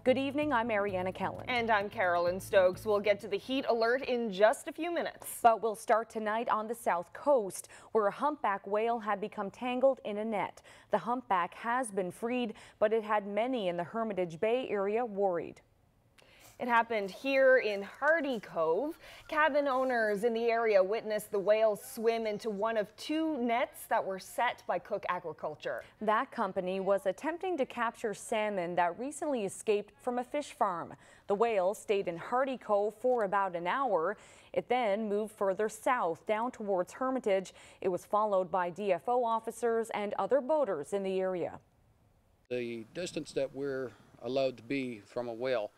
Good evening, I'm Mariana Kellen. And I'm Carolyn Stokes. We'll get to the heat alert in just a few minutes. But we'll start tonight on the south coast, where a humpback whale had become tangled in a net. The humpback has been freed, but it had many in the Hermitage Bay area worried. It happened here in Hardy Cove. Cabin owners in the area witnessed the whale swim into one of two nets that were set by Cook Aquaculture. That company was attempting to capture salmon that recently escaped from a fish farm. The whale stayed in Hardy Cove for about an hour. It then moved further south down towards Hermitage. It was followed by DFO officers and other boaters in the area. The distance that we're allowed to be from a whale,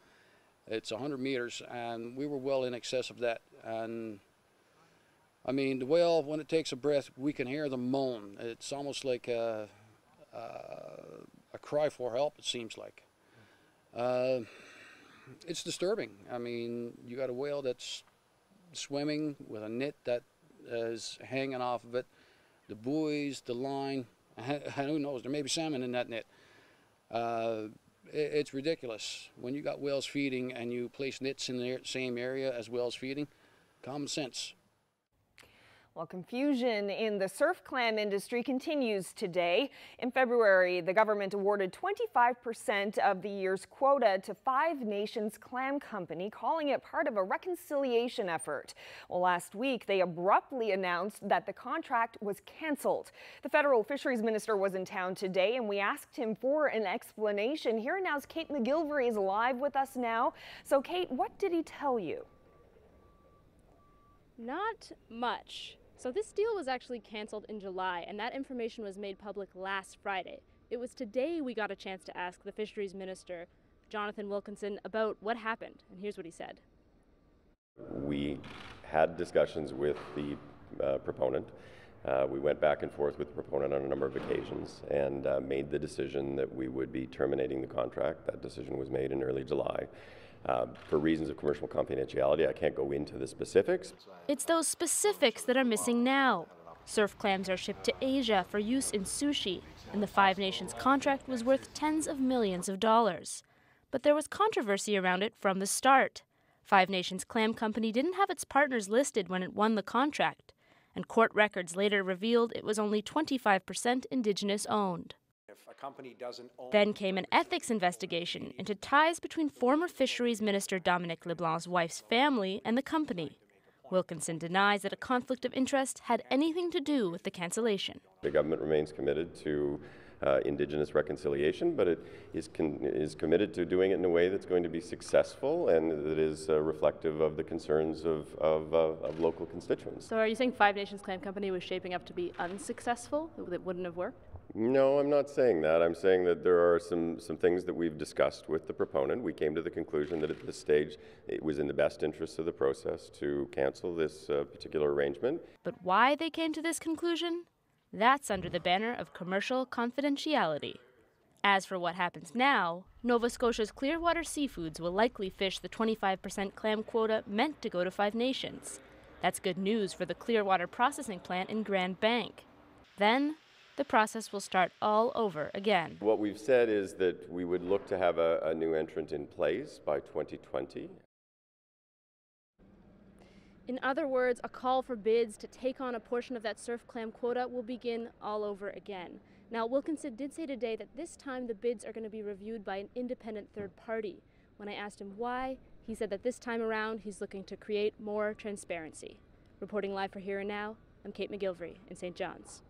it's 100 meters, and we were well in excess of that. And I mean, the whale, when it takes a breath, we can hear the moan. It's almost like a cry for help, it seems like. It's disturbing. I mean, you got a whale that's swimming with a net that is hanging off of it, the buoys, the line, and who knows, there may be salmon in that net. It's ridiculous. When you got whales feeding and you place nets in the same area as whales feeding, common sense. Well, confusion in the surf clam industry continues today. In February, the government awarded 25% of the year's quota to Five Nations Clam Company, calling it part of a reconciliation effort. Well, last week, they abruptly announced that the contract was canceled. The federal fisheries minister was in town today, and we asked him for an explanation. Here now's Kate McGilvery is live with us now. So, Kate, what did he tell you? Not much. So this deal was actually canceled in July, and that information was made public last Friday. It was today we got a chance to ask the fisheries minister, Jonathan Wilkinson, about what happened, and here's what he said. We had discussions with the proponent. We went back and forth with the proponent on a number of occasions and made the decision that we would be terminating the contract. That decision was made in early July. For reasons of commercial confidentiality, I can't go into the specifics. It's those specifics that are missing now. Surf clams are shipped to Asia for use in sushi, and the Five Nations contract was worth tens of millions of dollars. But there was controversy around it from the start. Five Nations Clam Company didn't have its partners listed when it won the contract, and court records later revealed it was only 25% Indigenous owned. Then came an ethics investigation into ties between former Fisheries Minister Dominic LeBlanc's wife's family and the company. Wilkinson denies that a conflict of interest had anything to do with the cancellation. The government remains committed to Indigenous reconciliation, but it is committed to doing it in a way that's going to be successful and that is reflective of the concerns of local constituents. So are you saying Five Nations Clam Company was shaping up to be unsuccessful, that wouldn't have worked? No, I'm not saying that. I'm saying that there are some things that we've discussed with the proponent. We came to the conclusion that at this stage it was in the best interest of the process to cancel this particular arrangement. But why they came to this conclusion? That's under the banner of commercial confidentiality. As for what happens now, Nova Scotia's Clearwater Seafoods will likely fish the 25% clam quota meant to go to Five Nations. That's good news for the Clearwater processing plant in Grand Bank. Then the process will start all over again. What we've said is that we would look to have a new entrant in place by 2020. In other words, a call for bids to take on a portion of that surf clam quota will begin all over again. Now, Wilkinson did say today that this time the bids are going to be reviewed by an independent third party. When I asked him why, he said that this time around he's looking to create more transparency. Reporting live for Here and Now, I'm Kate McGilvery in St. John's.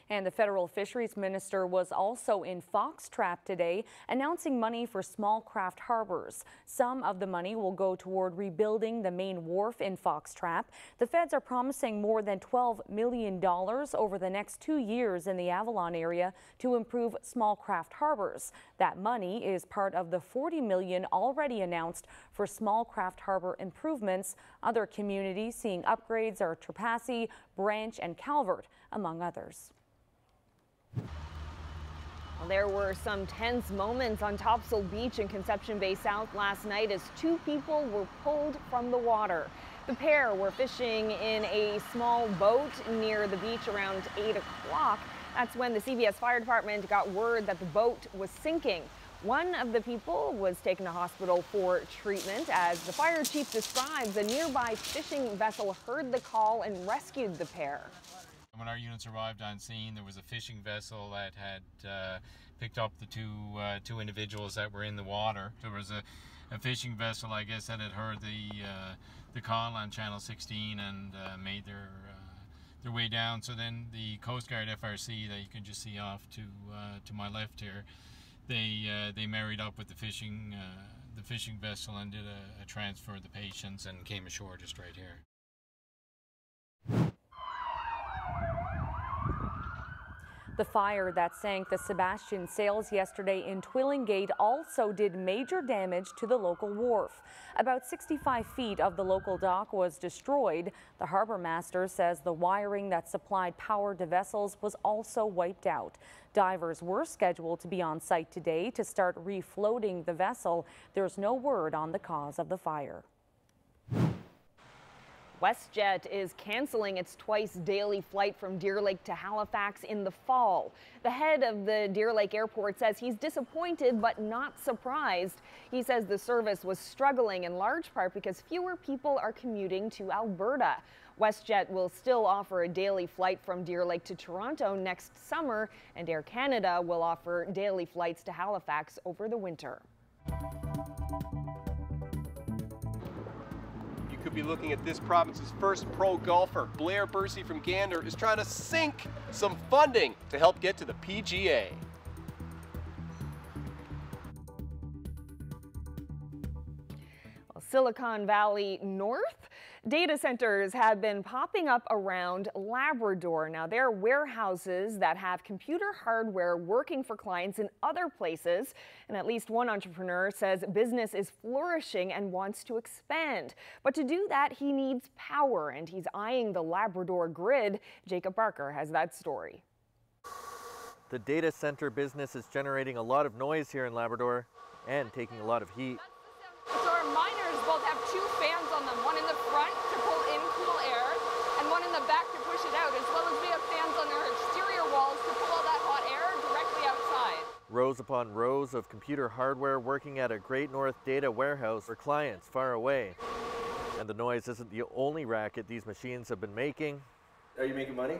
And the federal fisheries minister was also in Fox Trap today, announcing money for small craft harbors. Some of the money will go toward rebuilding the main wharf in Fox Trap. The feds are promising more than $12 million over the next 2 years in the Avalon area to improve small craft harbors. That money is part of the $40 million already announced for small craft harbor improvements. Other communities seeing upgrades are Trepassey, Branch, and Calvert, among others. Well, there were some tense moments on Topsail Beach in Conception Bay South last night as two people were pulled from the water. The pair were fishing in a small boat near the beach around 8 o'clock. That's when the CBS Fire Department got word that the boat was sinking. One of the people was taken to hospital for treatment. As the fire chief describes, a nearby fishing vessel heard the call and rescued the pair. When our units arrived on scene, there was a fishing vessel that had picked up the two individuals that were in the water. There was a fishing vessel, I guess, that had heard the call on Channel 16 and made their way down. So then the Coast Guard FRC that you can just see off to my left here, they married up with the fishing vessel and did a transfer of the patients and came ashore just right here. The fire that sank the Sebastian sails yesterday in Twillingate also did major damage to the local wharf. About 65 feet of the local dock was destroyed. The harbor master says the wiring that supplied power to vessels was also wiped out. Divers were scheduled to be on site today to start refloating the vessel. There's no word on the cause of the fire. WestJet is canceling its twice daily flight from Deer Lake to Halifax in the fall. The head of the Deer Lake Airport says he's disappointed but not surprised. He says the service was struggling in large part because fewer people are commuting to Alberta. WestJet will still offer a daily flight from Deer Lake to Toronto next summer, and Air Canada will offer daily flights to Halifax over the winter. Could be looking at this province's first pro golfer. Blair Percy from Gander is trying to sink some funding to help get to the PGA. Well, Silicon Valley North, data centers have been popping up around Labrador. Now, they're warehouses that have computer hardware working for clients in other places. And at least one entrepreneur says business is flourishing and wants to expand. But to do that, he needs power, and he's eyeing the Labrador grid. Jacob Barker has that story. The data center business is generating a lot of noise here in Labrador and taking a lot of heat. So our miners both have two fans on them, one in the front to pull in cool air and one in the back to push it out, as well as we have fans on our exterior walls to pull all that hot air directly outside. Rows upon rows of computer hardware working at a Great North data warehouse for clients far away. And the noise isn't the only racket these machines have been making. Are you making money?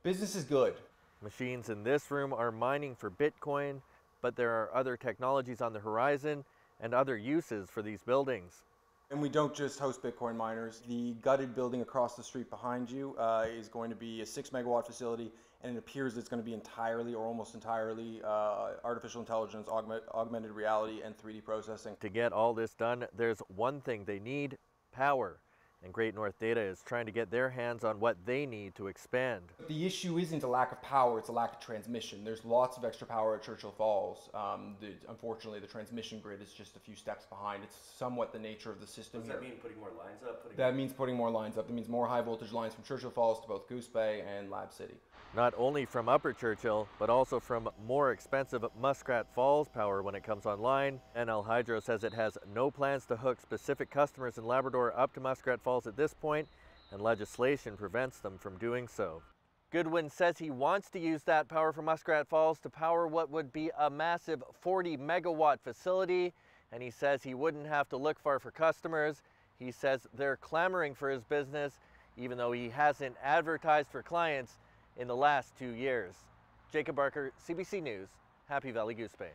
Business is good. Machines in this room are mining for Bitcoin, but there are other technologies on the horizon and other uses for these buildings. And we don't just host Bitcoin miners. The gutted building across the street behind you is going to be a 6-megawatt facility, and it appears it's going to be entirely or almost entirely artificial intelligence, augmented reality, and 3D processing. To get all this done, there's one thing they need: power. And Great North Data is trying to get their hands on what they need to expand. The issue isn't a lack of power, it's a lack of transmission. There's lots of extra power at Churchill Falls. Unfortunately, the transmission grid is just a few steps behind. It's somewhat the nature of the system here. Does that mean putting more lines up? That means putting more lines up. That means more high voltage lines from Churchill Falls to both Goose Bay and Lab City. Not only from Upper Churchill, but also from more expensive Muskrat Falls power when it comes online. NL Hydro says it has no plans to hook specific customers in Labrador up to Muskrat Falls at this point, and legislation prevents them from doing so. Goodwin says he wants to use that power from Muskrat Falls to power what would be a massive 40-megawatt facility, and he says he wouldn't have to look far for customers. He says they're clamoring for his business, even though he hasn't advertised for clients in the last 2 years. Jacob Barker, CBC News, Happy Valley Goose Bay.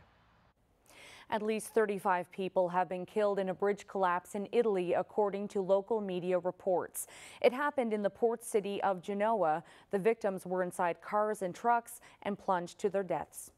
At least 35 people have been killed in a bridge collapse in Italy, according to local media reports. It happened in the port city of Genoa. The victims were inside cars and trucks and plunged to their deaths.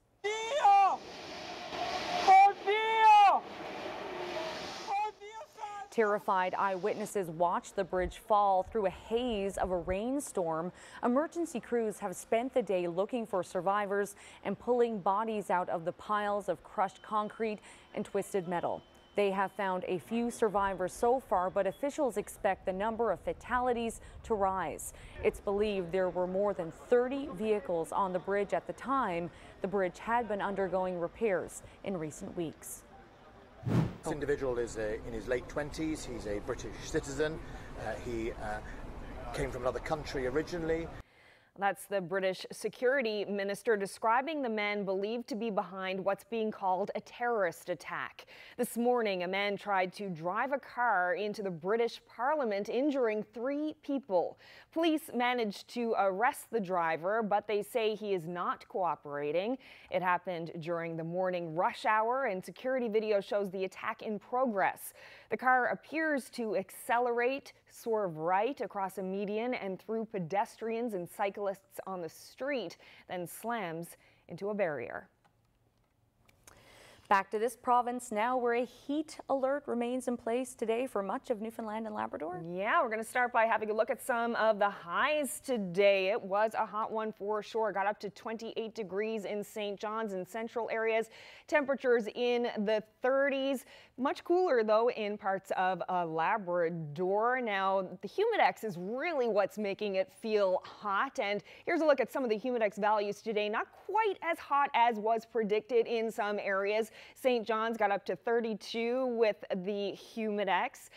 Terrified eyewitnesses watched the bridge fall through a haze of a rainstorm. Emergency crews have spent the day looking for survivors and pulling bodies out of the piles of crushed concrete and twisted metal. They have found a few survivors so far, but officials expect the number of fatalities to rise. It's believed there were more than 30 vehicles on the bridge at the time. The bridge had been undergoing repairs in recent weeks. This individual is in his late 20s. He's a British citizen. He came from another country originally. That's the British security minister describing the man believed to be behind what's being called a terrorist attack. This morning, a man tried to drive a car into the British Parliament, injuring 3 people. Police managed to arrest the driver, but they say he is not cooperating. It happened during the morning rush hour, and security video shows the attack in progress. The car appears to accelerate, swerve right across a median and through pedestrians and cyclists on the street, then slams into a barrier. Back to this province now, where a heat alert remains in place today for much of Newfoundland and Labrador. Yeah, we're going to start by having a look at some of the highs today. It was a hot one for sure. Got up to 28 degrees in St. John's and central areas. Temperatures in the 30s. Much cooler, though, in parts of Labrador. Now, the humidex is really what's making it feel hot. And here's a look at some of the humidex values today. Not quite as hot as was predicted in some areas. St. John's got up to 32 with the humidex,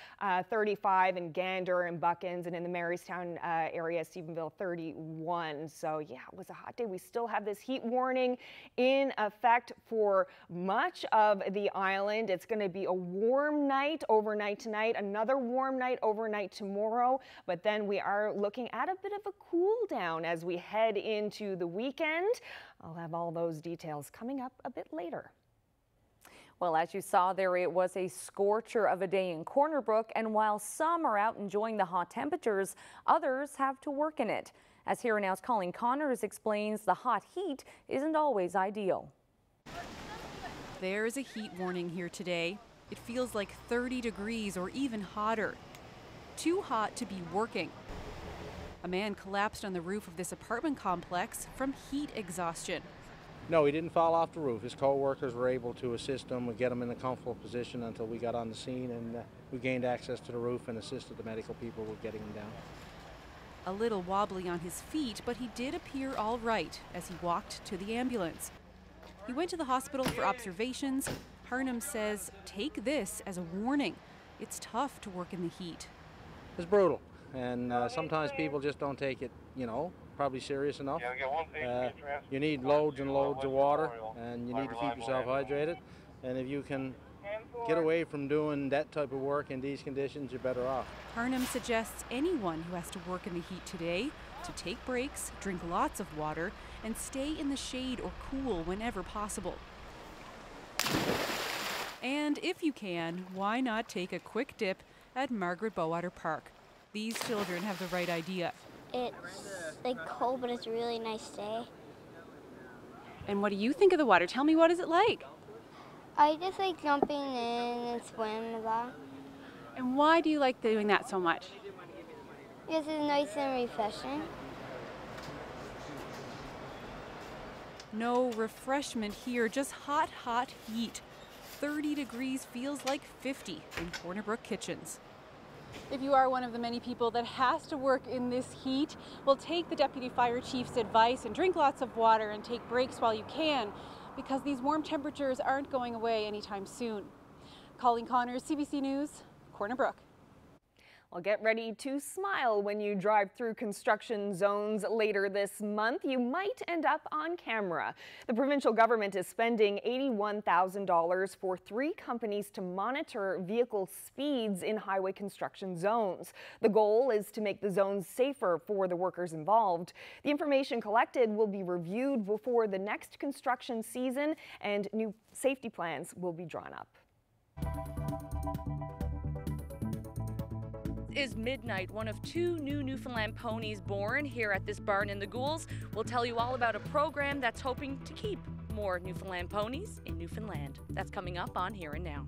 35 in Gander and Buckens, and in the Marystown area, Stephenville, 31. So yeah, it was a hot day. We still have this heat warning in effect for much of the island. It's going to be a warm night overnight tonight, another warm night overnight tomorrow, but then we are looking at a bit of a cool down as we head into the weekend. I'll have all those details coming up a bit later. Well, as you saw there, it was a scorcher of a day in Corner Brook, and while some are out enjoying the hot temperatures, others have to work in it. As Here and Now's Colleen Connors explains, the hot heat isn't always ideal. There is a heat warning here today. It feels like 30 degrees or even hotter. Too hot to be working. A man collapsed on the roof of this apartment complex from heat exhaustion. No, he didn't fall off the roof. His co-workers were able to assist him and get him in a comfortable position until we got on the scene, and we gained access to the roof and assisted the medical people with getting him down. A little wobbly on his feet, but he did appear all right as he walked to the ambulance. He went to the hospital for observations. Parnham says, take this as a warning. It's tough to work in the heat. It's brutal, and sometimes people just don't take it, probably serious enough. You need loads and loads of water, and you need to keep yourself hydrated. And if you can get away from doing that type of work in these conditions, you're better off. Parnham suggests anyone who has to work in the heat today to take breaks, drink lots of water, and stay in the shade or cool whenever possible. And if you can, why not take a quick dip at Margaret Bowater Park? These children have the right idea. It's like cold, but it's a really nice day. And what do you think of the water? Tell me, what is it like? I just like jumping in and swimming a lot. And why do you like doing that so much? Because it's nice and refreshing. No refreshment here, just hot, hot heat. 30 degrees feels like 50 in Corner Brook kitchens. If you are one of the many people that has to work in this heat, well, take the Deputy Fire Chief's advice and drink lots of water and take breaks while you can, because these warm temperatures aren't going away anytime soon. Colleen Connors, CBC News, Corner Brook. Well, get ready to smile when you drive through construction zones later this month. You might end up on camera. The provincial government is spending $81,000 for 3 companies to monitor vehicle speeds in highway construction zones. The goal is to make the zones safer for the workers involved. The information collected will be reviewed before the next construction season, and new safety plans will be drawn up. Is midnight, one of 2 new Newfoundland ponies born here at this barn in the Ghouls. We'll tell you all about a program that's hoping to keep more Newfoundland ponies in Newfoundland. That's coming up on Here and Now.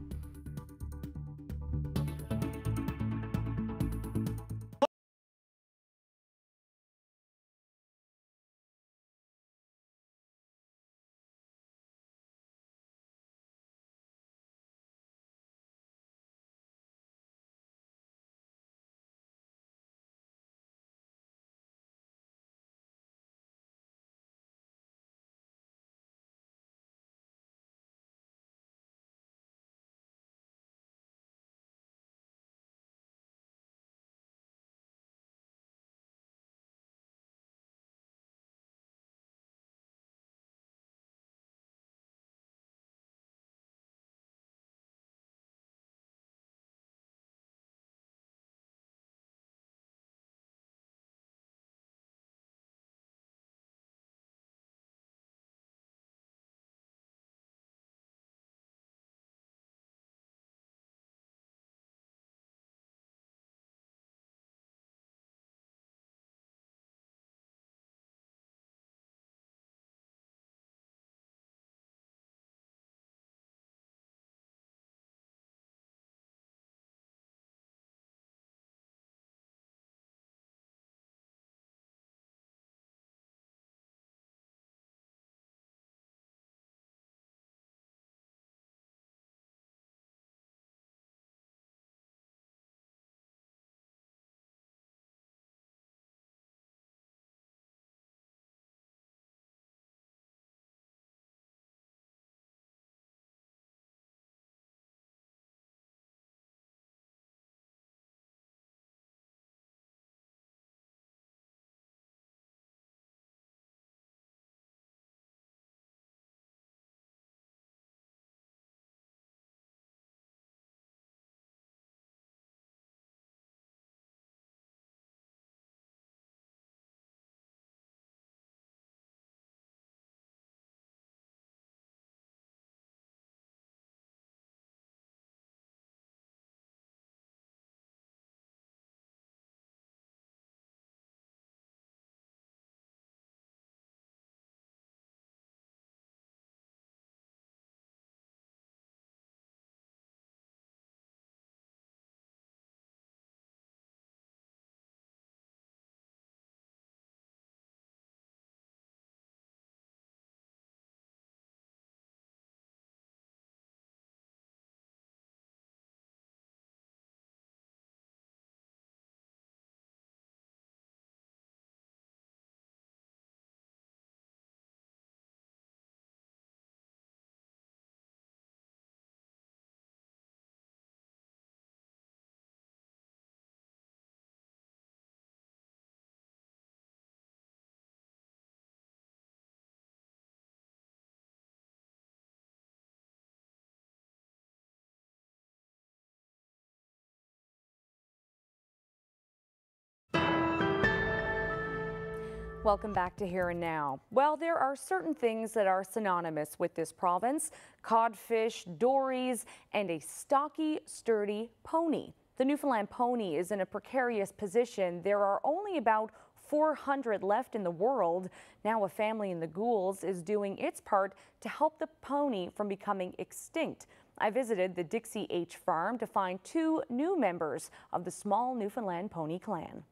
Welcome back to Here and Now. Well, there are certain things that are synonymous with this province: codfish, dories, and a stocky, sturdy pony. The Newfoundland pony is in a precarious position. There are only about 400 left in the world. Now a family in the Goulds is doing its part to help the pony from becoming extinct. I visited the Dixie H farm to find 2 new members of the small Newfoundland pony clan.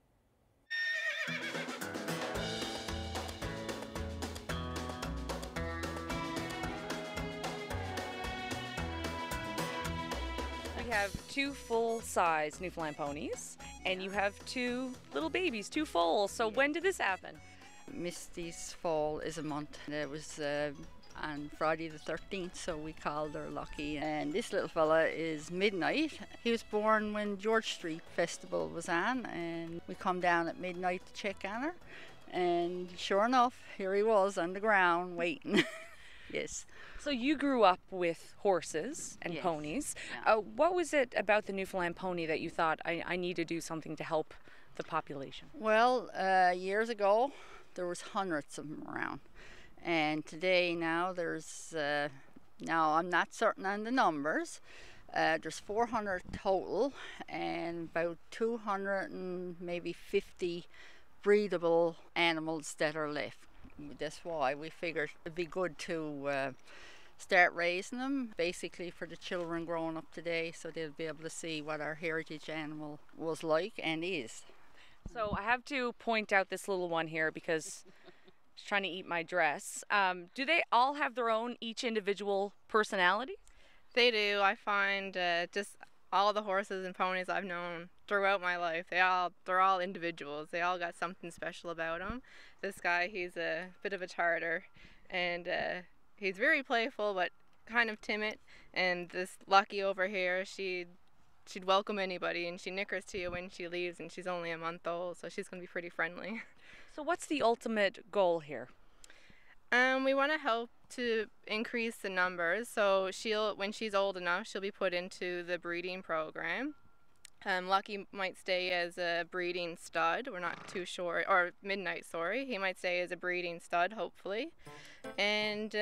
We have 2 full-size Newfoundland ponies, and you have 2 little babies, 2 foals. So when did this happen? Misty's fall is a month. It was on Friday the 13th, so we called her Lucky. And this little fella is Midnight. He was born when George Street Festival was on, and we come down at midnight to check on her. And sure enough, here he was on the ground waiting. Yes. So you grew up with horses and Yes. ponies. Yeah. What was it about the Newfoundland pony that you thought, I need to do something to help the population? Well, years ago, there was hundreds of them around. And today now there's, now I'm not certain on the numbers, there's 400 total and about 200 and maybe 50 breedable animals that are left. That's why we figured it'd be good to start raising them, basically for the children growing up today, so they'll be able to see what our heritage animal was like and is. So I have to point out this little one here because she's trying to eat my dress. Do they all have their own, each individual personality? They do. I find just all the horses and ponies I've known throughout my life, they're all individuals. They all got something special about them. This guy, he's a bit of a tartar, and he's very playful but kind of timid. And this Lucky over here, she'd welcome anybody, and she nickers to you when she leaves, and she's only a month old, so she's going to be pretty friendly. So what's the ultimate goal here? We want to help to increase the numbers, so when she's old enough, she'll be put into the breeding program. Lucky might stay as a breeding stud. We're not too sure, or Midnight, sorry. He might stay as a breeding stud, hopefully. And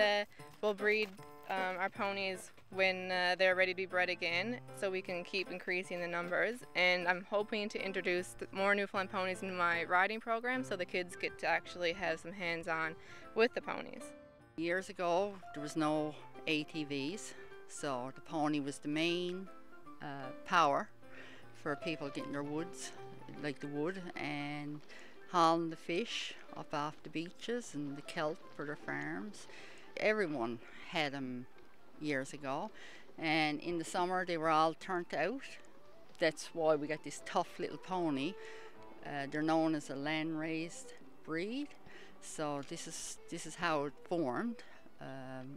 we'll breed our ponies when they're ready to be bred again, so we can keep increasing the numbers. And I'm hoping to introduce more Newfoundland ponies in my riding program, so the kids get to actually have some hands-on with the ponies. Years ago, there was no ATVs, so the pony was the main power for people getting their woods, like the wood, and hauling the fish up off the beaches and the kelp for their farms. Everyone had them years ago, and in the summer they were all turned out. That's why we got this tough little pony. They're known as a land-raised breed, so this is how it formed.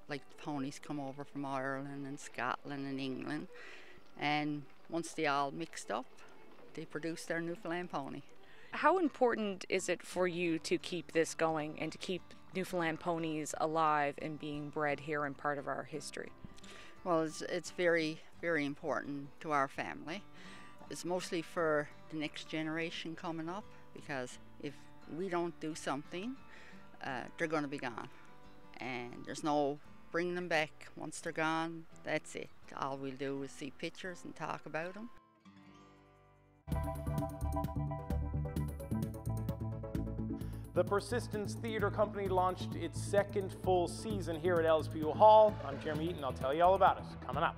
Like the ponies come over from Ireland and Scotland and England, and once they all mixed up, they produced their Newfoundland pony. How important is it for you to keep this going and to keep Newfoundland ponies alive and being bred here and part of our history? Well, it's very, very important to our family. It's mostly for the next generation coming up, because if we don't do something, they're going to be gone. And there's no bringing them back. Once they're gone, that's it. All we'll do is see pictures and talk about them. The Persistence Theatre Company launched its second full season here at LSPU Hall. I'm Jeremy Eaton. I'll tell you all about it coming up.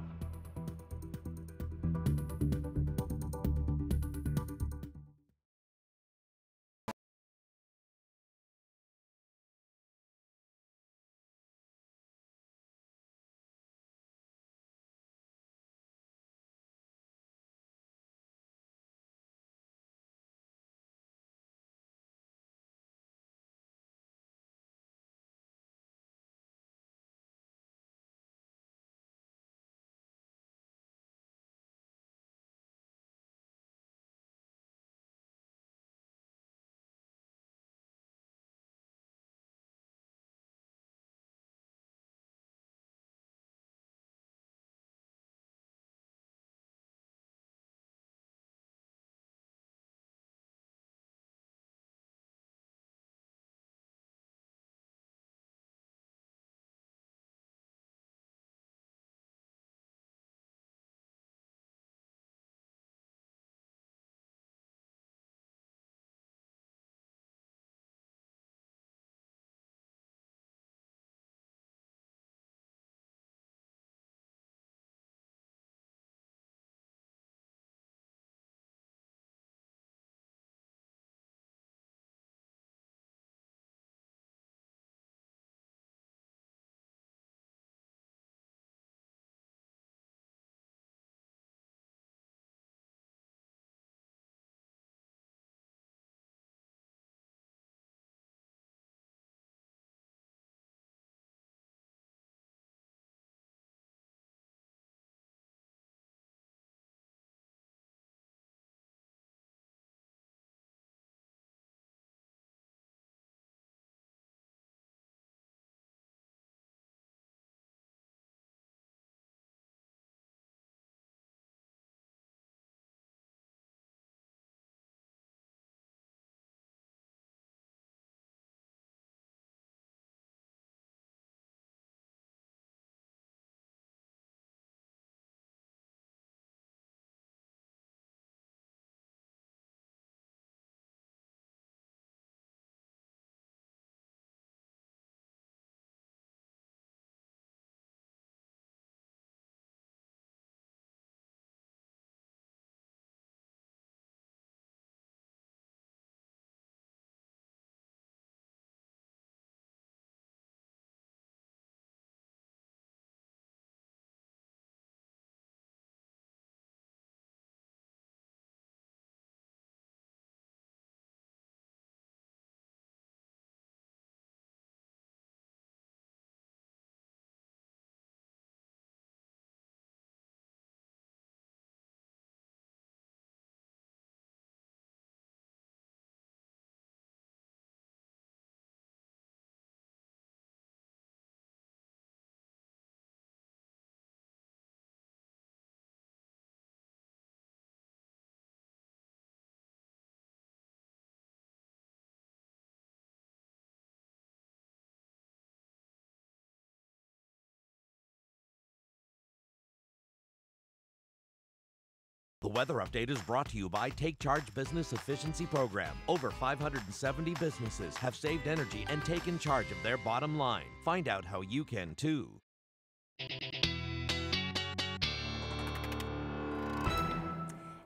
The weather update is brought to you by Take Charge Business Efficiency Program. Over 570 businesses have saved energy and taken charge of their bottom line. Find out how you can too.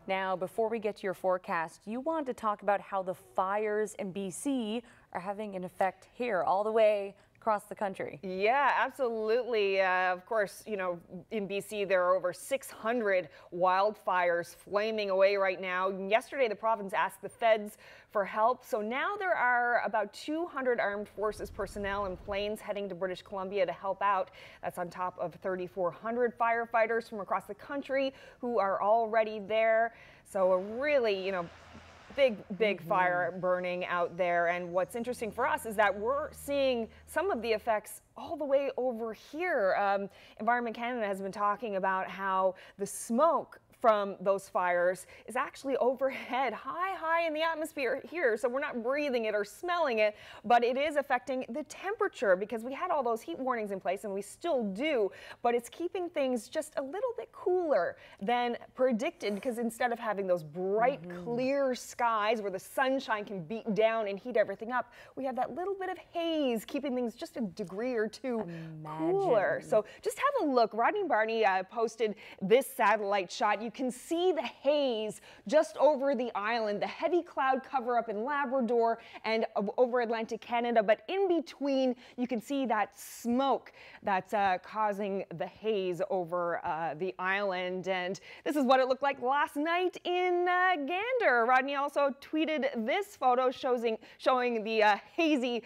Now, before we get to your forecast, you want to talk about how the fires in BC are having an effect here all the way across the country. Yeah, absolutely. Of course, you know, in BC, there are over 600 wildfires flaming away right now. Yesterday, the province asked the feds for help. So now there are about 200 armed forces personnel and planes heading to British Columbia to help out. That's on top of 3,400 firefighters from across the country who are already there. So a really, you know, big fire burning out there. And what's interesting for us is that we're seeing some of the effects all the way over here. Environment Canada has been talking about how the smoke from those fires is actually overhead, high in the atmosphere here. So we're not breathing it or smelling it, but it is affecting the temperature because we had all those heat warnings in place and we still do, but it's keeping things just a little bit cooler than predicted because instead of having those bright, clear skies where the sunshine can beat down and heat everything up, we have that little bit of haze keeping things just a degree or two cooler. So just have a look. Rodney Barney posted this satellite shot. You can see the haze just over the island, the heavy cloud cover up in Labrador and over Atlantic Canada, but in between you can see that smoke that's causing the haze over the island. And this is what it looked like last night in Gander. Rodney also tweeted this photo showing the hazy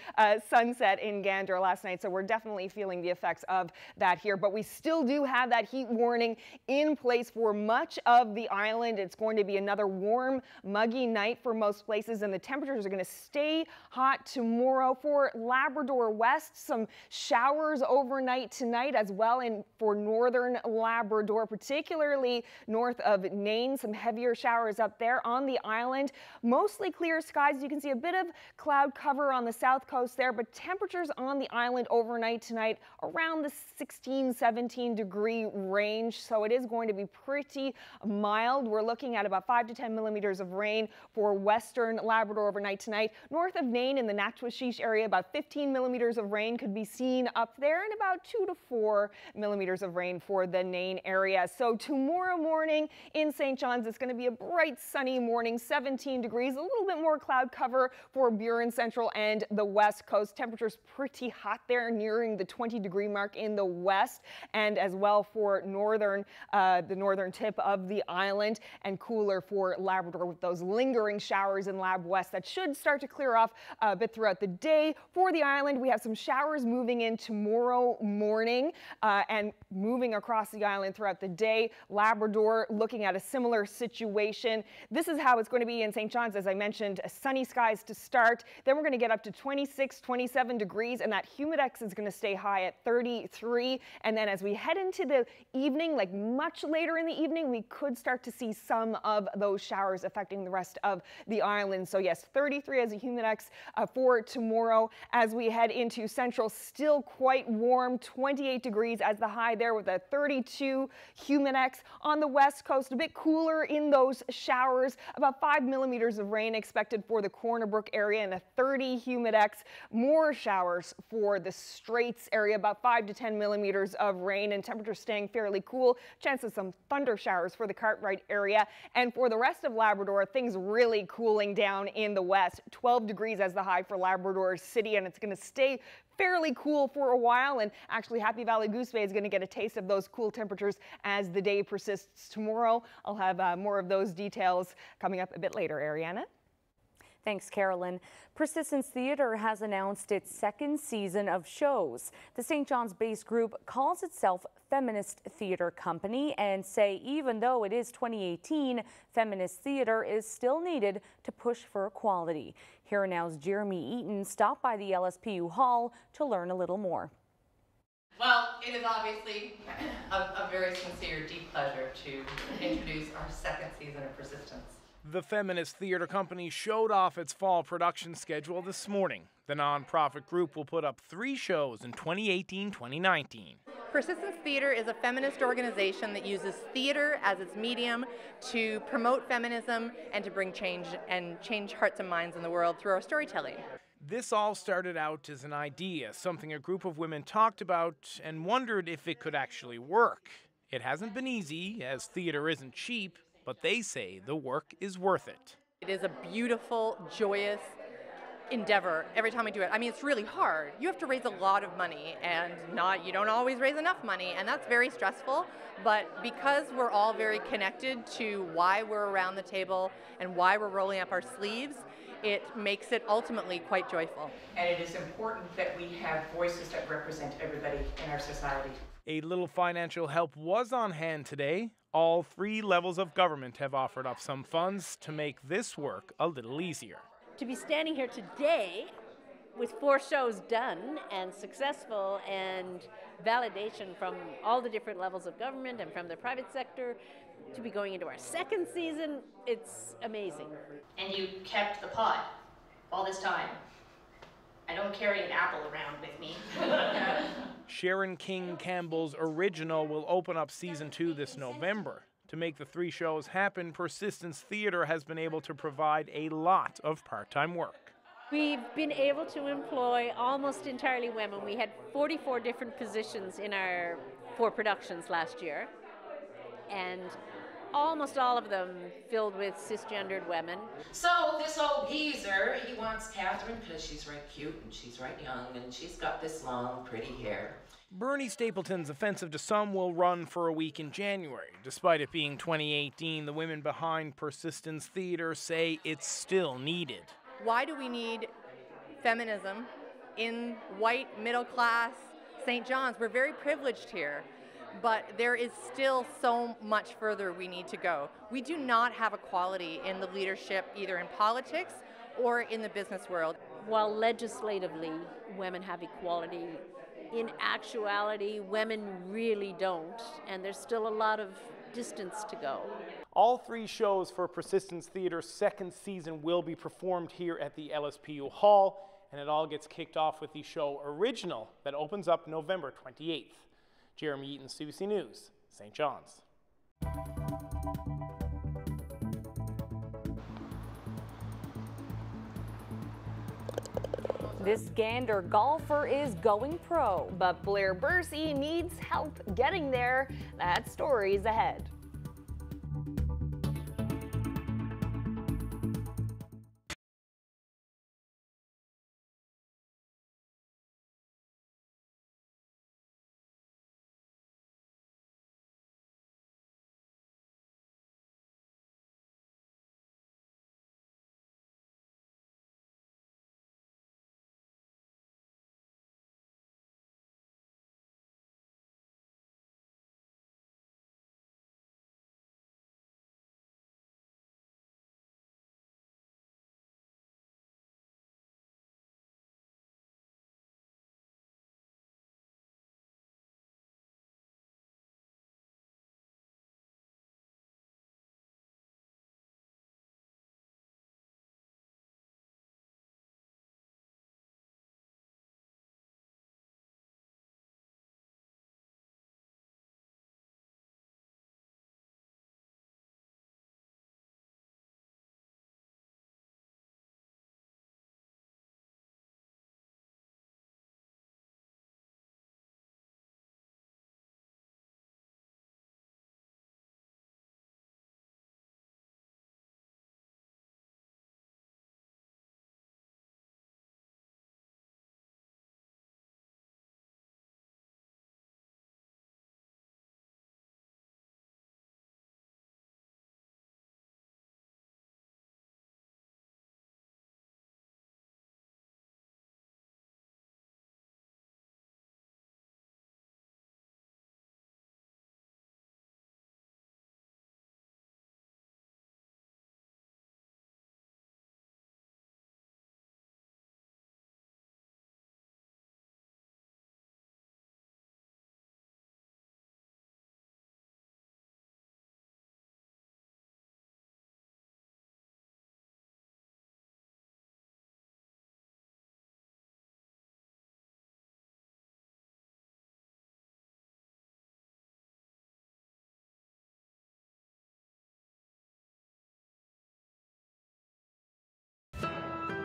sunset in Gander last night. So we're definitely feeling the effects of that here, but we still do have that heat warning in place for much of the island. It's going to be another warm, muggy night for most places, and the temperatures are going to stay hot tomorrow. For Labrador West, some showers overnight tonight as well, and for northern Labrador, particularly north of Nain, some heavier showers up there on the island. Mostly clear skies. You can see a bit of cloud cover on the south coast there, but temperatures on the island overnight tonight around the 16-17 degree range, so it is going to be pretty mild. We're looking at about 5 to 10 millimeters of rain for western Labrador overnight tonight. North of Nain in the Natchwashish area, about 15 millimeters of rain could be seen up there, and about 2 to 4 millimeters of rain for the Nain area. So tomorrow morning in St. John's, it's going to be a bright sunny morning, 17 degrees, a little bit more cloud cover for Burin Central and the west coast. Temperatures pretty hot there, nearing the 20 degree mark in the west, and as well for northern, the northern tip of the island, and cooler for Labrador with those lingering showers in Lab West that should start to clear off a bit throughout the day. For the island, we have some showers moving in tomorrow morning and moving across the island throughout the day. Labrador looking at a similar situation. This is how it's going to be in St. John's. As I mentioned, sunny skies to start. Then we're going to get up to 26, 27 degrees, and that humidex is going to stay high at 33. And then as we head into the evening, like much later in the evening, we could start to see some of those showers affecting the rest of the island. So yes, 33 as a humidex for tomorrow. As we head into central, still quite warm, 28 degrees as the high there with a 32 humidex. On the west coast, a bit cooler in those showers, about 5 millimeters of rain expected for the Corner Brook area and a 30 humidex. More showers for the Straits area, about 5 to 10 millimeters of rain, and temperatures staying fairly cool. Chance of some thunder showers for the Cartwright area. And for the rest of Labrador, things really cooling down in the west. 12 degrees as the high for Labrador City, and it's going to stay fairly cool for a while. And actually, Happy Valley Goose Bay is going to get a taste of those cool temperatures as the day persists tomorrow. I'll have more of those details coming up a bit later. Ariana? Thanks, Carolyn. Persistence Theatre has announced its second season of shows. The St. John's-based group calls itself Feminist Theatre Company and say even though it is 2018, feminist theatre is still needed to push for equality. Here Now's Jeremy Eaton stopped by the LSPU Hall to learn a little more. Well, it is obviously a very sincere, deep pleasure to introduce our second season of Persistence. The feminist theater company showed off its fall production schedule this morning. The nonprofit group will put up 3 shows in 2018-2019. Persistence Theater is a feminist organization that uses theater as its medium to promote feminism and to bring change hearts and minds in the world through our storytelling. This all started out as an idea, something a group of women talked about and wondered if it could actually work. It hasn't been easy, as theater isn't cheap, but they say the work is worth it. It is a beautiful, joyous endeavor every time we do it. I mean, it's really hard. You have to raise a lot of money, and you don't always raise enough money, and that's very stressful. But because we're all very connected to why we're around the table and why we're rolling up our sleeves, it makes it ultimately quite joyful. And it is important that we have voices that represent everybody in our society. A little financial help was on hand today. All 3 levels of government have offered up some funds to make this work a little easier. To be standing here today with 4 shows done and successful and validation from all the different levels of government and from the private sector, to be going into our 2nd season, it's amazing. And you kept the pot all this time. I don't carry an apple around with me. Sharon King Campbell's original will open up season 2 this November. To make the 3 shows happen, Persistence Theater has been able to provide a lot of part-time work. We've been able to employ almost entirely women. We had 44 different positions in our 4 productions last year, and almost all of them filled with cisgendered women. So this old geezer, he wants Catherine because she's right cute and she's right young and she's got this long, pretty hair. Bernie Stapleton's Offensive to Some will run for a week in January. Despite it being 2018, the women behind Persistence Theater say it's still needed. Why do we need feminism in white, middle-class St. John's? We're very privileged here, but there is still so much further we need to go. We do not have equality in the leadership, either in politics or in the business world. While legislatively women have equality, in actuality, women really don't, and there's still a lot of distance to go. All 3 shows for Persistence Theater's 2nd season will be performed here at the LSPU Hall, and it all gets kicked off with the show Original that opens up November 28th. Jeremy Eaton, CBC News, St. John's. This Gander golfer is going pro. But Blair Percy needs help getting there. That story's ahead.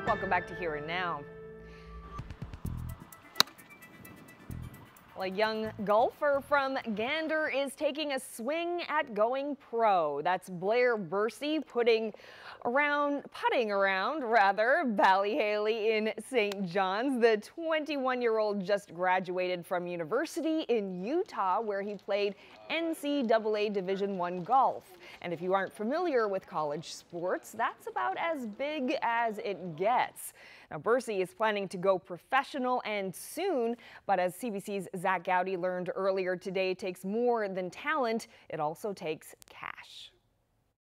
Welcome back to Here and Now. Well, a young golfer from Gander is taking a swing at going pro. That's Blair Percy putting putting around Ballyhaley in St. John's. The 21-year-old just graduated from university in Utah, where he played NCAA Division I golf. And if you aren't familiar with college sports, that's about as big as it gets. Now, Percy is planning to go professional and soon, but as CBC's Zach Gowdy learned earlier today, it takes more than talent, it also takes cash.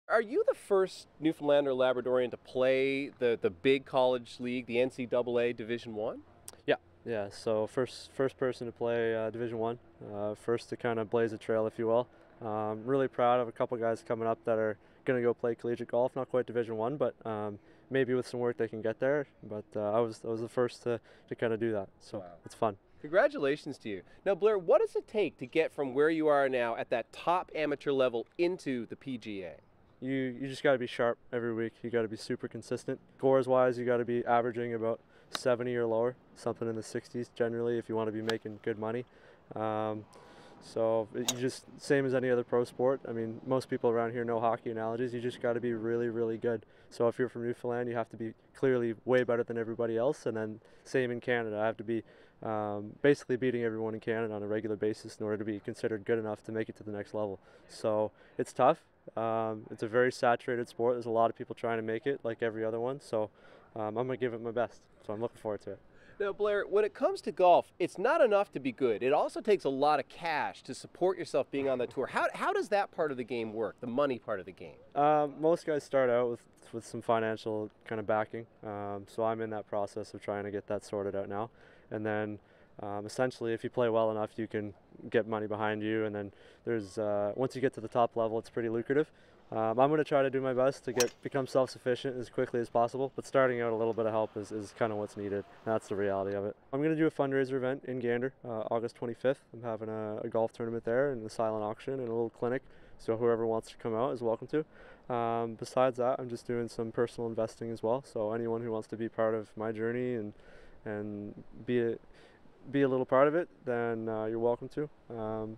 Are you the first Newfoundland or Labradorian to play the big college league, the NCAA Division I? Yeah. So first person to play Division I, first to kind of blaze a trail, if you will. Really proud of a couple guys coming up that are going to go play collegiate golf, not quite Division I, but maybe with some work they can get there. But I was the first to kind of do that, so wow. It's fun. Congratulations to you. Now, Blair, what does it take to get from where you are now at that top amateur level into the PGA? You just got to be sharp every week. You got to be super consistent. Scores wise, you got to be averaging about 70 or lower, something in the 60s generally if you want to be making good money. So you just, same as any other pro sport. I mean, most people around here know hockey analogies. You just got to be really, really good. So if you're from Newfoundland, you have to be clearly way better than everybody else. And then same in Canada. I have to be basically beating everyone in Canada on a regular basis in order to be considered good enough to make it to the next level. So it's tough. It's a very saturated sport. There's a lot of people trying to make it like every other one. So I'm going to give it my best. So I'm looking forward to it. Now, Blair, when it comes to golf, it's not enough to be good. It also takes a lot of cash to support yourself being on the tour. How does that part of the game work, the money part of the game? Most guys start out with some financial kind of backing. So I'm in that process of trying to get that sorted out now. And then essentially, if you play well enough, you can get money behind you. And then there's once you get to the top level, it's pretty lucrative. I'm going to try to do my best to become self-sufficient as quickly as possible, but starting out a little bit of help is kind of what's needed. That's the reality of it. I'm going to do a fundraiser event in Gander, August 25th. I'm having a golf tournament there and a silent auction and a little clinic, so whoever wants to come out is welcome to. Besides that, I'm just doing some personal investing as well, so anyone who wants to be part of my journey and be a little part of it, then you're welcome to.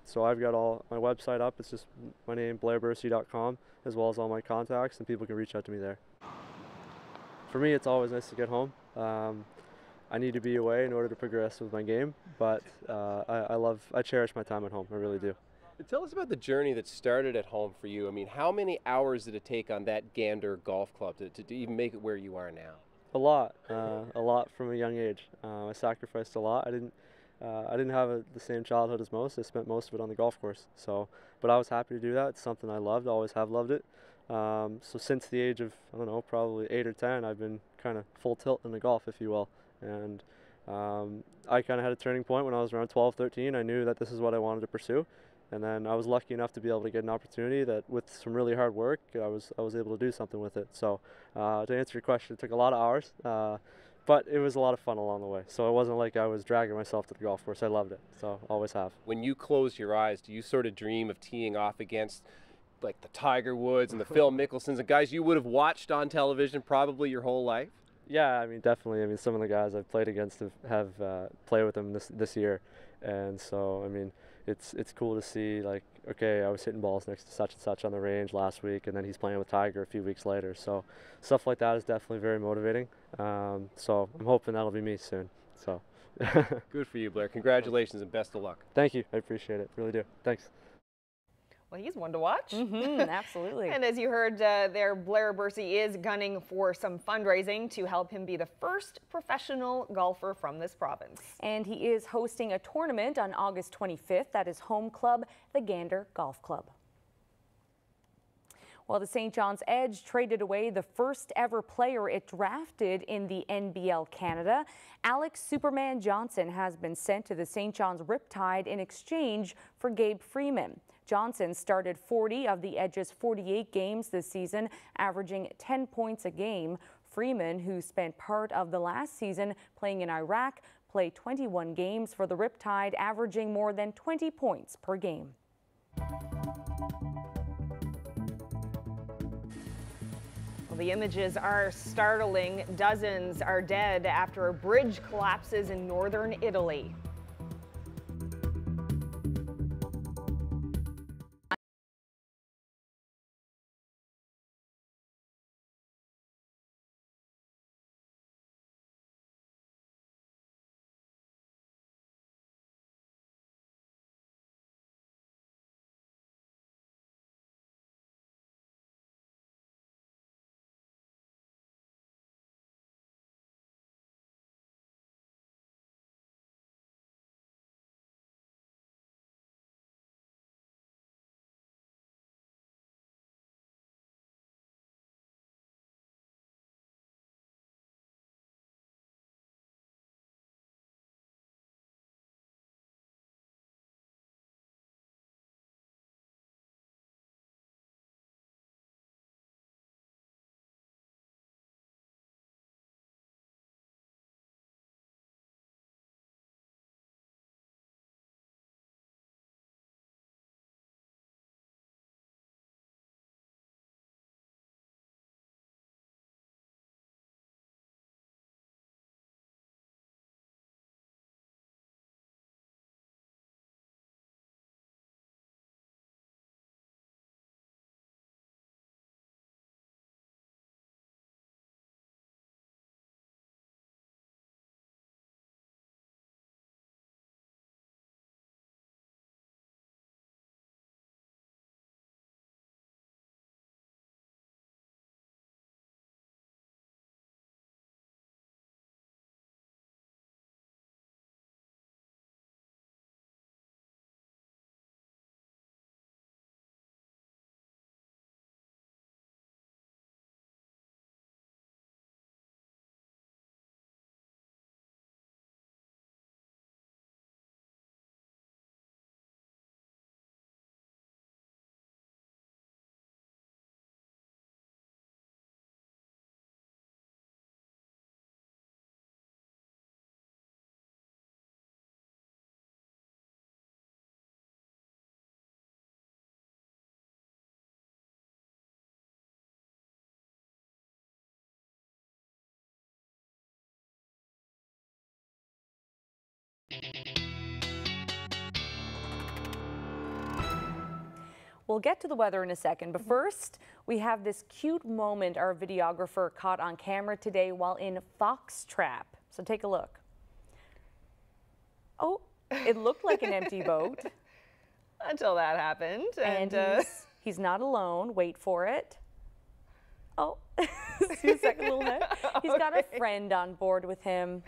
So I've got all my website up. It's just my name, blairpercy.com, as well as all my contacts, and people can reach out to me there. For me, it's always nice to get home. I need to be away in order to progress with my game, but I cherish my time at home. I really do. Tell us about the journey that started at home for you. I mean, how many hours did it take on that Gander golf club to even make it where you are now? A lot from a young age. I sacrificed a lot. I didn't have the same childhood as most. I spent most of it on the golf course. But I was happy to do that. It's something I loved. Always have loved it. So since the age of, I don't know, probably 8 or 10, I've been kind of full tilt in the golf, if you will. And I kind of had a turning point when I was around 12, 13. I knew that this is what I wanted to pursue. And then I was lucky enough to be able to get an opportunity that with some really hard work, I was able to do something with it. So to answer your question, it took a lot of hours, but it was a lot of fun along the way. So it wasn't like I was dragging myself to the golf course. I loved it, so always have. When you close your eyes, do you sort of dream of teeing off against like the Tiger Woods and the Phil Mickelsons, and guys you would have watched on television probably your whole life? Yeah, I mean, definitely. I mean, some of the guys I've played against have played with them this year, and so I mean, it's cool to see, like, okay, I was hitting balls next to such and such on the range last week, and then he's playing with Tiger a few weeks later. So stuff like that is definitely very motivating. So I'm hoping that'll be me soon. So good for you, Blair. Congratulations and best of luck. Thank you. I appreciate it. Really do. Thanks. Well, he's one to watch. Absolutely. And as you heard there, Blair Percy is gunning for some fundraising to help him be the first professional golfer from this province. And he is hosting a tournament on August 25th at his home club, the Gander Golf Club. Well, the St. John's Edge traded away the first ever player it drafted in the NBL Canada. Alex Superman Johnson has been sent to the St. John's Riptide in exchange for Gabe Freeman. Johnson started 40 of the Edge's 48 games this season, averaging 10 points a game. Freeman, who spent part of the last season playing in Iraq, played 21 games for the Riptide, averaging more than 20 points per game. Well, the images are startling. Dozens are dead after a bridge collapses in northern Italy. We'll get to the weather in a second, but first we have this cute moment our videographer caught on camera today while in Foxtrap. So take a look. Oh, it looked like an empty boat. Until that happened. And he's not alone. Wait for it. Oh, see a second little head. He's got a friend on board with him.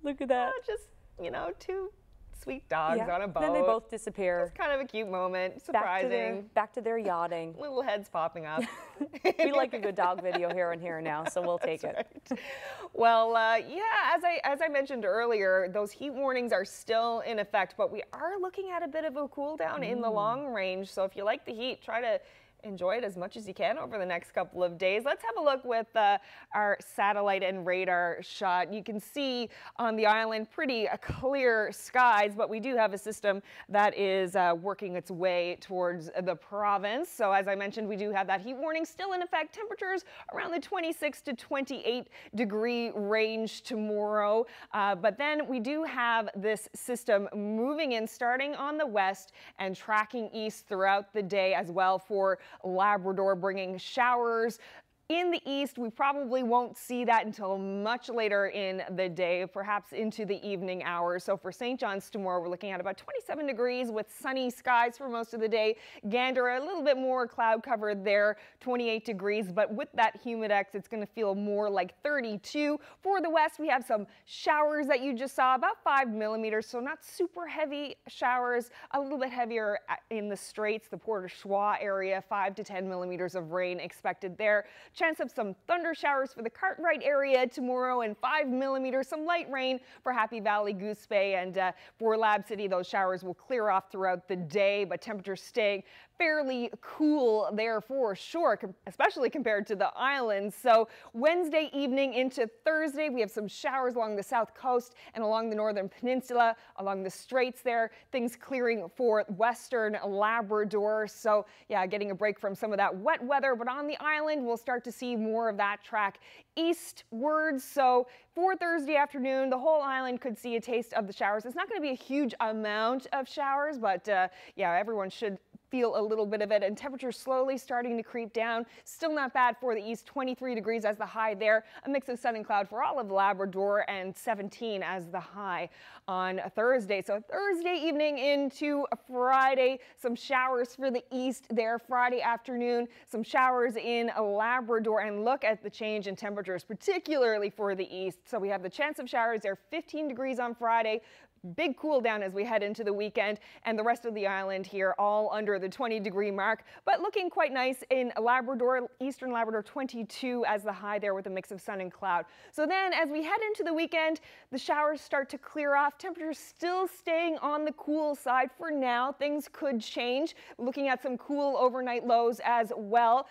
Look at that. Just, you know, two sweet dogs on a boat. Then they both disappear. It's kind of a cute moment. Surprising. Back to their yachting. Little heads popping up. We like a good dog video here and here now, so we'll take it. Right. Well, yeah, as I mentioned earlier, those heat warnings are still in effect, but we are looking at a bit of a cool down in the long range. So if you like the heat, try to enjoy it as much as you can over the next couple of days. Let's have a look with our satellite and radar shot. You can see on the island pretty clear skies, but we do have a system that is working its way towards the province. So as I mentioned, we do have that heat warning still in effect. Temperatures around the 26 to 28 degree range tomorrow. But then we do have this system moving in, starting on the west and tracking east throughout the day as well for Labrador, bringing showers. In the east, we probably won't see that until much later in the day, perhaps into the evening hours. So for St. John's tomorrow, we're looking at about 27 degrees with sunny skies for most of the day. Gander, a little bit more cloud covered there, 28 degrees. But with that humidex, it's going to feel more like 32. For the west, we have some showers that you just saw, about 5 millimeters. So not super heavy showers, a little bit heavier in the Straits, the Port au Choix area, 5 to 10 millimeters of rain expected there. Chance of some thunder showers for the Cartwright area tomorrow and 5 millimeters, some light rain for Happy Valley, Goose Bay, and for Lab City, those showers will clear off throughout the day, but temperatures staying fairly cool there for sure, especially compared to the islands. So Wednesday evening into Thursday, we have some showers along the south coast and along the northern peninsula, along the Straits there, things clearing for western Labrador. So yeah, getting a break from some of that wet weather, but on the island, we'll start to to see more of that track eastwards. So for Thursday afternoon, the whole island could see a taste of the showers. It's not going to be a huge amount of showers, but yeah, everyone should feel a little bit of it, and temperatures slowly starting to creep down. Still not bad for the east, 23 degrees as the high there, a mix of sun and cloud for all of Labrador, and 17 as the high on Thursday. So Thursday evening into Friday, some showers for the east there. Friday afternoon, some showers in Labrador, and look at the change in temperatures, particularly for the east. So we have the chance of showers there, 15 degrees on Friday, big cool down as we head into the weekend, and the rest of the island here all under the 20-degree mark, but looking quite nice in Labrador, eastern Labrador, 22 as the high there with a mix of sun and cloud. So then as we head into the weekend, the showers start to clear off. Temperatures still staying on the cool side for now. Things could change. Looking at some cool overnight lows as well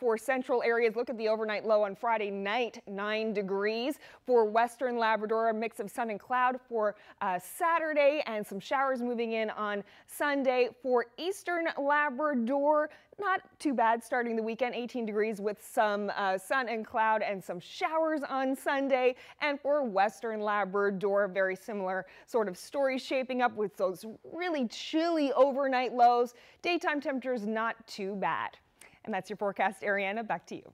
for central areas. Look at the overnight low on Friday night, 9 degrees. For western Labrador, a mix of sun and cloud for Saturday, and some showers moving in on Sunday. For eastern Labrador, not too bad starting the weekend, 18 degrees with some sun and cloud and some showers on Sunday. And for western Labrador, very similar sort of story shaping up with those really chilly overnight lows. Daytime temperatures not too bad. And that's your forecast. Ariana, back to you.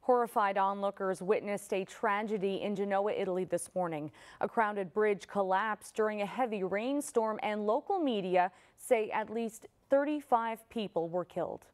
Horrified onlookers witnessed a tragedy in Genoa, Italy this morning. A crowded bridge collapsed during a heavy rainstorm, and local media say at least 35 people were killed.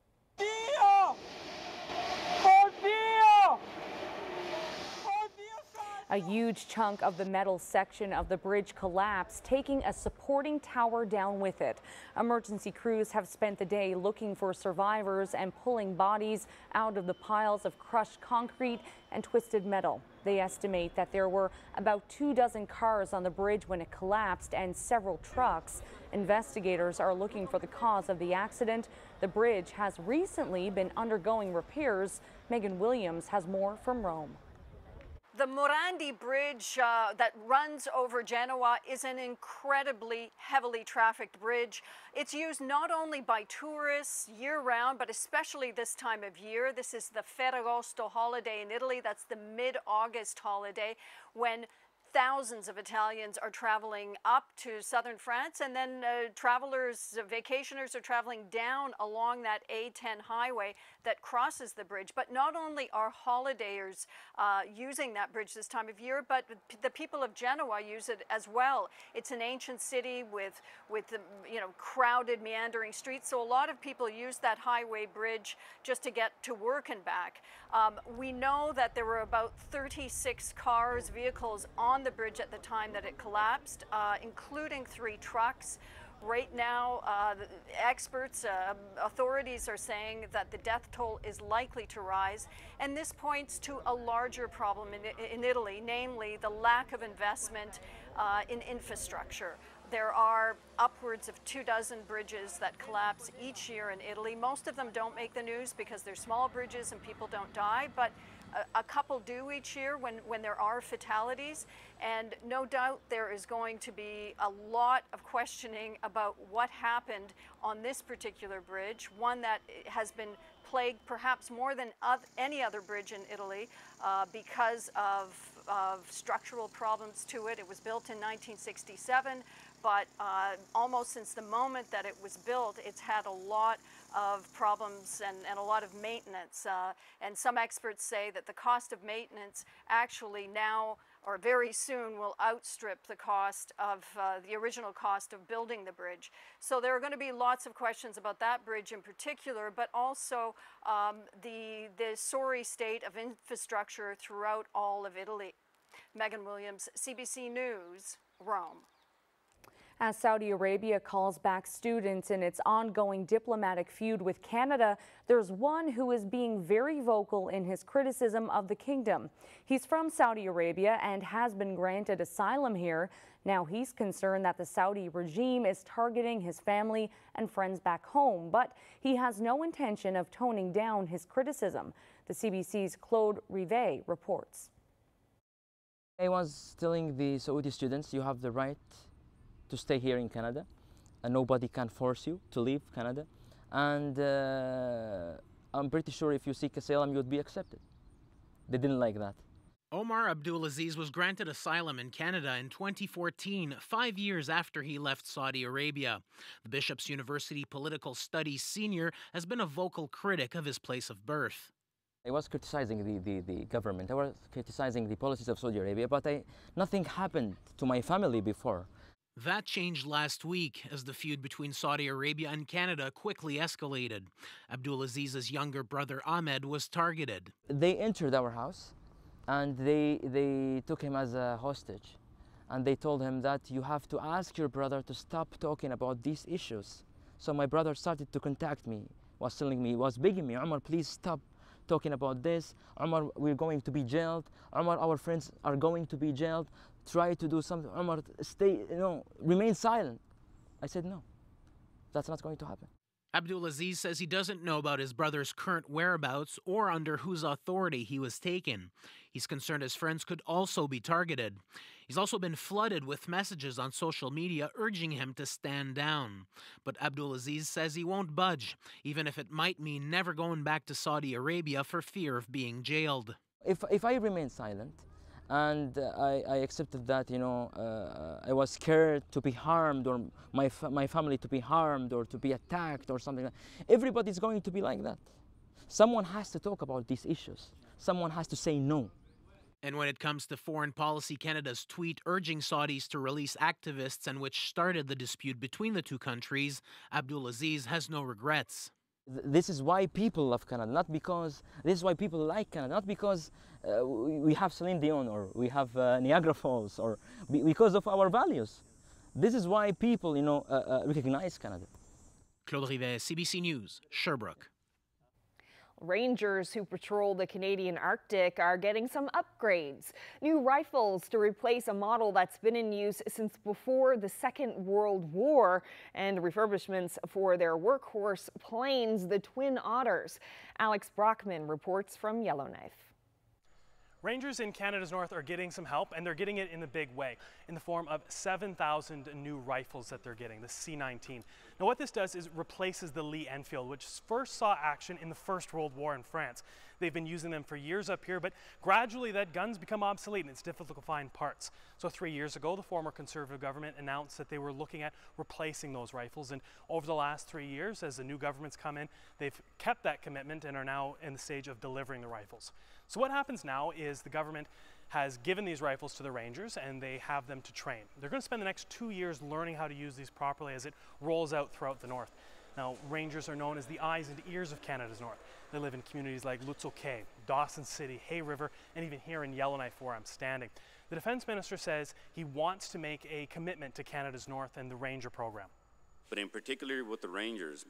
A huge chunk of the metal section of the bridge collapsed, taking a supporting tower down with it. Emergency crews have spent the day looking for survivors and pulling bodies out of the piles of crushed concrete and twisted metal. They estimate that there were about 24 cars on the bridge when it collapsed, and several trucks. Investigators are looking for the cause of the accident. The bridge has recently been undergoing repairs. Megan Williams has more from Rome. The Morandi Bridge that runs over Genoa is an incredibly heavily trafficked bridge. It's used not only by tourists year-round, but especially this time of year. This is the Ferragosto holiday in Italy. That's the mid-August holiday when thousands of Italians are traveling up to southern France, and then travelers, vacationers are traveling down along that A10 highway that crosses the bridge. But not only are holidayers using that bridge this time of year, but the people of Genoa use it as well. It's an ancient city with the, crowded, meandering streets, so a lot of people use that highway bridge just to get to work and back. We know that there were about 36 cars, vehicles on the bridge at the time that it collapsed, including 3 trucks. Right now, experts, authorities are saying that the death toll is likely to rise, and this points to a larger problem in Italy, namely the lack of investment in infrastructure. There are upwards of 24 bridges that collapse each year in Italy. Most of them don't make the news because they're small bridges and people don't die, but a couple do each year when there are fatalities, and no doubt there is going to be a lot of questioning about what happened on this particular bridge, one that has been plagued perhaps more than any other bridge in Italy because of structural problems to it. It was built in 1967, but almost since the moment that it was built, it's had a lot of problems and a lot of maintenance. And some experts say that the cost of maintenance actually now or very soon will outstrip the cost of the original cost of building the bridge. So there are going to be lots of questions about that bridge in particular, but also the sorry state of infrastructure throughout all of Italy. Megan Williams, CBC News, Rome. As Saudi Arabia calls back students in its ongoing diplomatic feud with Canada, there's one who is being very vocal in his criticism of the kingdom. He's from Saudi Arabia and has been granted asylum here. Now he's concerned that the Saudi regime is targeting his family and friends back home, but he has no intention of toning down his criticism. The CBC's Claude Rivet reports. I was telling the Saudi students, you have the right to stay here in Canada, and nobody can force you to leave Canada. And I'm pretty sure if you seek asylum, you would be accepted. They didn't like that. Omar Abdulaziz was granted asylum in Canada in 2014, 5 years after he left Saudi Arabia. The Bishop's University Political Studies senior has been a vocal critic of his place of birth. I was criticizing the government. I was criticizing the policies of Saudi Arabia, but nothing happened to my family before. That changed last week as the feud between Saudi Arabia and Canada quickly escalated. Abdulaziz's younger brother Ahmed was targeted. They entered our house and they took him as a hostage. And they told him that you have to ask your brother to stop talking about these issues. So my brother started to contact me, was telling me, was begging me, Omar, please stop talking about this. Omar, we're going to be jailed. Omar, our friends are going to be jailed. Try to do something. Omar, stay, remain silent. I said, no, that's not going to happen. Abdulaziz says he doesn't know about his brother's current whereabouts or under whose authority he was taken. He's concerned his friends could also be targeted. He's also been flooded with messages on social media urging him to stand down. But Abdulaziz says he won't budge, even if it might mean never going back to Saudi Arabia for fear of being jailed. If I remain silent, and I accepted that, I was scared to be harmed, or my family to be harmed, or to be attacked, or something like that. Everybody's going to be like that. Someone has to talk about these issues. Someone has to say no. And when it comes to foreign policy, Canada's tweet urging Saudis to release activists and which started the dispute between the two countries, Abdulaziz has no regrets. This is why people love Canada, not because, this is why people like Canada, not because we have Celine Dion or we have Niagara Falls, or because of our values. This is why people, recognize Canada. Claude Rivet, CBC News, Sherbrooke. Rangers who patrol the Canadian Arctic are getting some upgrades. New rifles to replace a model that's been in use since before the Second World War, and refurbishments for their workhorse planes, the Twin Otters. Alex Brockman reports from Yellowknife. Rangers in Canada's north are getting some help, and they're getting it in a big way, in the form of 7,000 new rifles that they're getting, the C-19. Now what this does is replaces the Lee Enfield, which first saw action in the First World War in France. They've been using them for years up here, but gradually that gun's become obsolete and it's difficult to find parts. So 3 years ago, the former Conservative government announced that they were looking at replacing those rifles, and over the last 3 years, as the new government's come in, they've kept that commitment and are now in the stage of delivering the rifles. So what happens now is the government has given these rifles to the Rangers and they have them to train. They're going to spend the next 2 years learning how to use these properly as it rolls out throughout the north. Now, Rangers are known as the eyes and ears of Canada's north. They live in communities like Lutzel, Dawson City, Hay River, and even here in Yellowknife where I'm standing. The Defence Minister says he wants to make a commitment to Canada's north and the Ranger program. But in particular with the Rangers,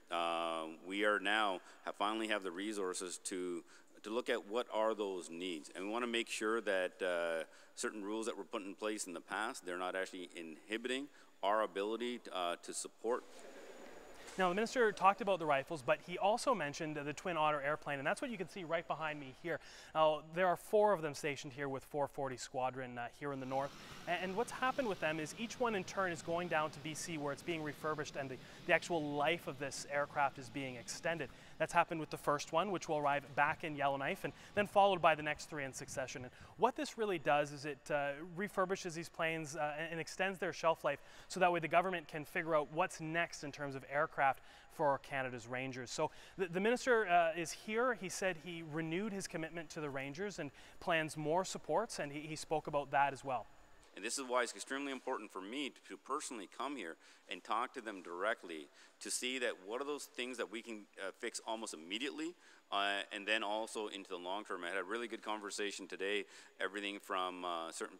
we are now finally have the resources to look at what are those needs. And we want to make sure that certain rules that were put in place in the past, they're not actually inhibiting our ability to support. Now, the minister talked about the rifles, but he also mentioned the Twin Otter airplane, and that's what you can see right behind me here. Now, there are 4 of them stationed here with 440 Squadron here in the north. And what's happened with them is each one in turn is going down to BC where it's being refurbished and the actual life of this aircraft is being extended. That's happened with the first one, which will arrive back in Yellowknife, and then followed by the next 3 in succession. And what this really does is it refurbishes these planes and extends their shelf life, so that way the government can figure out what's next in terms of aircraft for Canada's Rangers. So the minister is here. He said he renewed his commitment to the Rangers and plans more supports, and he spoke about that as well. And this is why it's extremely important for me to personally come here and talk to them directly to see that what are those things that we can fix almost immediately and then also into the long term. I had a really good conversation today, everything from certain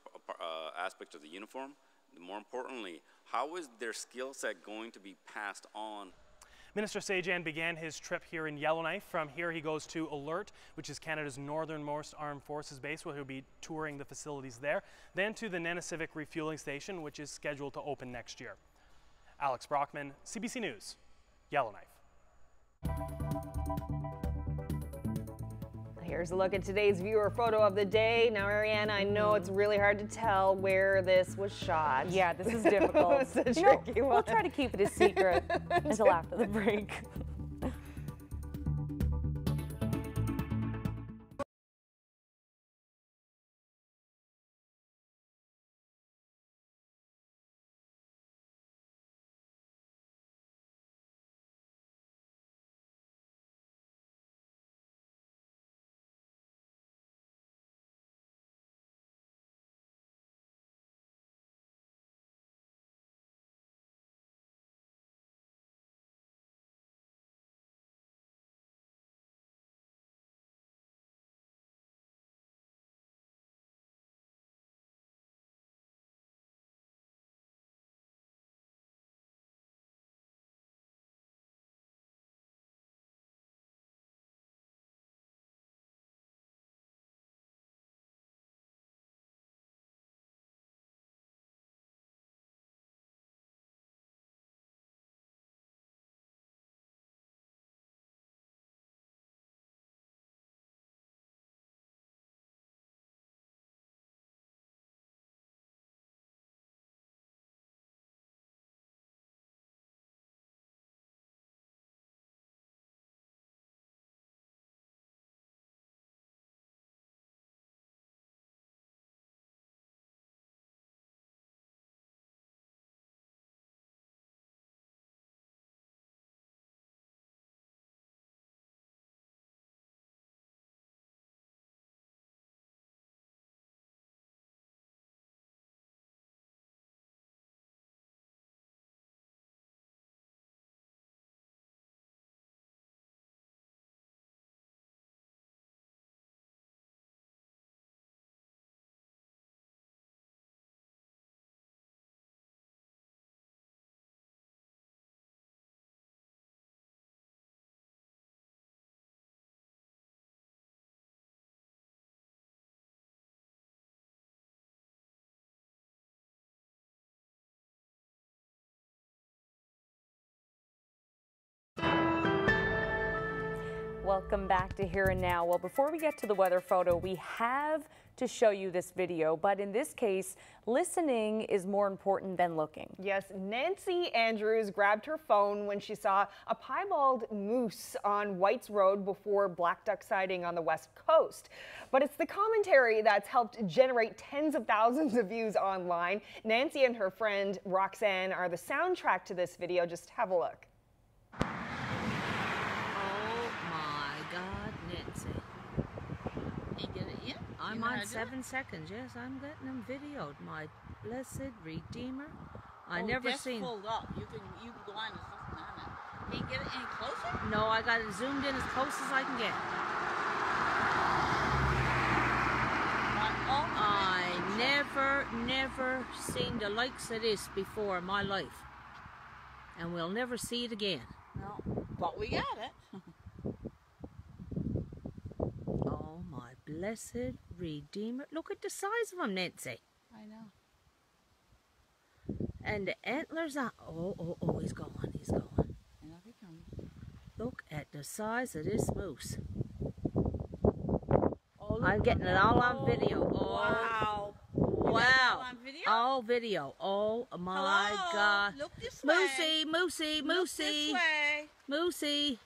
aspects of the uniform. More importantly, how is their skill set going to be passed on? Minister Sajjan began his trip here in Yellowknife. From here he goes to Alert, which is Canada's northernmost armed forces base, where he'll be touring the facilities there. Then to the Nenisivic refueling station, which is scheduled to open next year. Alex Brockman, CBC News, Yellowknife. Here's a look at today's viewer photo of the day. Now, Ariane, I know it's really hard to tell where this was shot. Yeah, this is difficult. It's a tricky one. We'll try to keep it a secret until after the break. Welcome back to Here and Now. Well, before we get to the weather photo, we have to show you this video, but in this case, listening is more important than looking. Yes, Nancy Andrews grabbed her phone when she saw a piebald moose on White's Road before black duck sighting on the west coast. But it's the commentary that's helped generate tens of thousands of views online. Nancy and her friend Roxanne are the soundtrack to this video. Just have a look. Oh my God, Nancy. You get it in? I'm on 7 seconds. Yes, I'm getting them videoed. My blessed Redeemer. I never seen. Pulled up. You can go on and listen on it. Can you get it any closer? No, I got it zoomed in as close as I can get. I never seen the likes of this before in my life. And we'll never see it again. No, but we got it. Oh, my blessed Redeemer. Look at the size of him, Nancy. I know. And the antlers are... Oh, he's going. And up he comes. Look at the size of this moose. Oh, I'm getting it all on video. Oh, wow. Wow. All on video? All video. Oh, my Hello? God. Look this way. Moosey. Look this way. Moosey.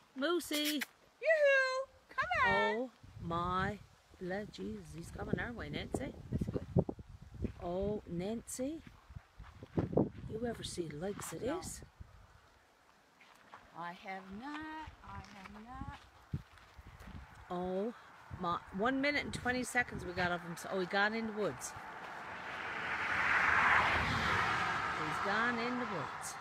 Yoo-hoo. Come on. Oh, my blood. Jesus, he's coming our way, Nancy. That's good. Oh, Nancy. You ever see the likes of this? I have not. Oh, my. 1 minute and 20 seconds we got of him. Oh, he got in the woods. He's gone in the woods.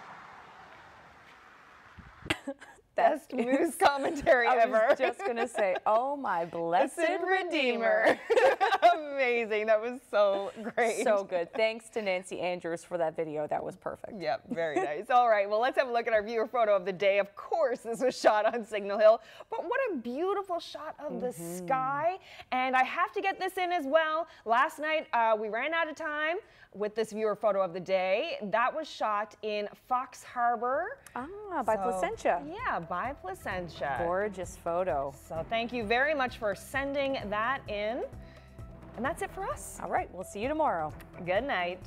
Best moose commentary ever. I was just going to say, oh my blessed Redeemer. Amazing. That was so great. So good. Thanks to Nancy Andrews for that video. That was perfect. Yep, very nice. All right, well, let's have a look at our viewer photo of the day. Of course, this was shot on Signal Hill, but what a beautiful shot of the sky. And I have to get this in as well. Last night, we ran out of time with this viewer photo of the day. That was shot in Fox Harbor. By Placentia. Yeah, by Placentia. Gorgeous photo. So thank you very much for sending that in. And that's it for us. All right, we'll see you tomorrow. Good night.